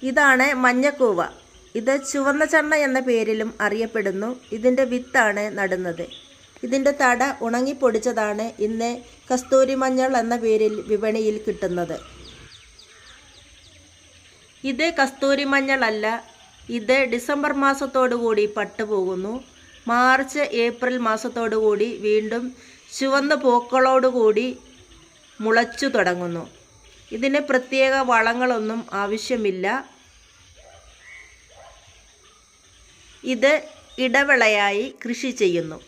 ഇതാണ് മഞ്ഞക്കൂവ. ഇത് ചുവന്ന ചണ്ണ എന്ന പേരിലും അറിയപ്പെടുന്നു. ഇതിൻ്റെ വിത്താണ് നടുന്നത്. ഇതിൻ്റെ തട ഉണങ്ങിപ്പൊടിച്ചതാണ് ഇന്ന് കസ്തൂരി മഞ്ഞൾ എന്ന പേരിൽ വിപണിയിൽ കിട്ടുന്നത്. ഇത് കസ്തൂരി മഞ്ഞളല്ല. ഇത് ഡിസംബർ മാസത്തോടുകൂടി പട്ടുപോകുന്നു. മാർച്ച് ഏപ്രിൽ മാസത്തോടുകൂടി വീണ്ടും ചുവന്ന പൂക്കളോടുകൂടി മുളച്ചു തുടങ്ങുന്നു. ഇതിന് പ്രത്യേക വളങ്ങളൊന്നും ആവശ്യമില്ല. ഇത് ഇടവിളയായി കൃഷി ചെയ്യുന്നു.